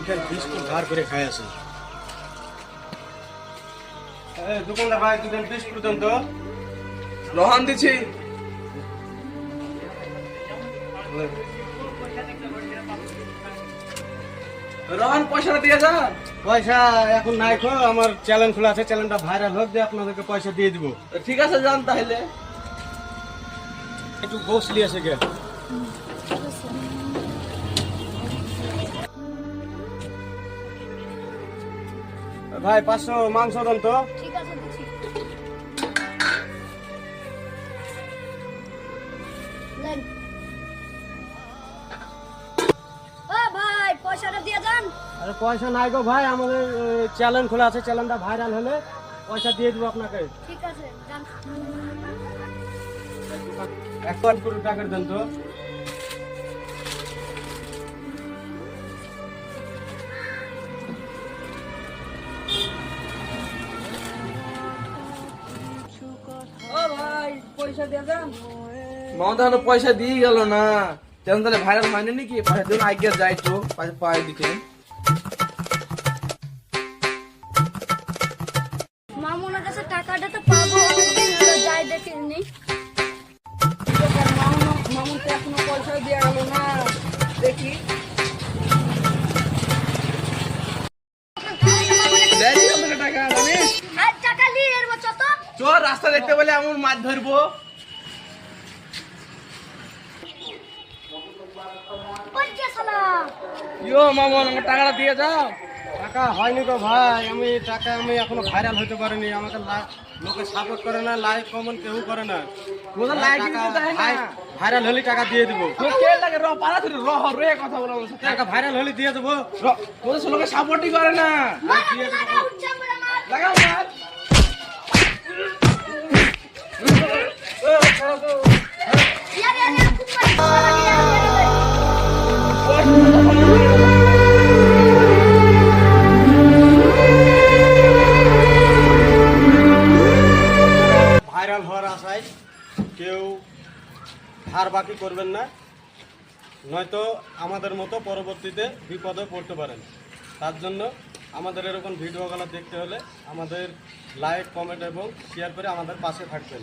দিনকার বিস্কুট ধার করে খাই আছে। দোকানদার ভাই, দুজন বিস্কুট দেন তো। রোহান দিছি। রোহান পয়সাটা দিয়ে যা। পয়সা এখন নাই খো, আমার চ্যানেল খোলা আছে, চ্যানেলটা ভাইরাল হোক দিয়ে আপনাদেরকে পয়সা দিয়ে দিব। ঠিক আছে, যান তাহলে। একটু বসলি আছে গে। ভাই 500 মাংস দেন তো। ঠিক আছে দিচ্ছি। নেন। ও ভাই পয়সাটা দিয়ে যান। আরে পয়সা নাই গো ভাই, আমাদের চ্যানেল খোলা আছে, চ্যানেলটা ভাইরাল হলে পয়সা দিয়ে দিব আপনাকে। ঠিক আছে যান। 1 কোটি টাকা দেন তো। ও ভাই পয়সা দিয়ে যান। মমতা পয়সা দিয়ে গেল না, তেমন তাহলে ভাইরাল হয়নি নাকি? পয়সা দিন আগে যাই তো পায়ে দিকে। মামুনের কাছে টাকাটা তো পাবো, অনেকদিন হলো যাই দেখিনি। মামুন তো এখনো পয়সা দিয়ে গেল না, দেখি। দেয়নি আমাকে টাকা, জানিস? আর টাকা নিয়ে এর বছর তো চল, রাস্তা দেখতে পেলে এমন মাছ ধরবো। কই কে শালা? ইয়ো মামন, আমার টাকাটা দিয়ে যাও। টাকা হয়নি গো ভাই, আমি এখনো ভাইরাল হতে পারিনি, আমাকে লোকে সাপোর্ট করে না, লাইক কমেন্ট কেউ করে না। তোদের লাইক দিতে দেয় না। ভাইরাল হলে টাকা দিয়ে দিব। তোর কে লাগে র পাড়া ধরে রে কথা বলো আমার সাথে। টাকা ভাইরাল হলে দিয়ে দেবো। তোদের লোকে সাপোর্টই করে না। লাগা উচ্চা করে মার। লাগাও মার। ইয়ারে ইয়ারে খুব মার। ভাইরাল হওয়ার আশায় কেউ ধার বাকি করবেন না, নয়তো আমাদের মতো পরবর্তীতে বিপদে পড়তে পারেন। তার জন্য আমাদের এরকম ভিডিওগুলো দেখতে হলে আমাদের লাইক কমেন্ট এবং শেয়ার করে আমাদের পাশে থাকবেন।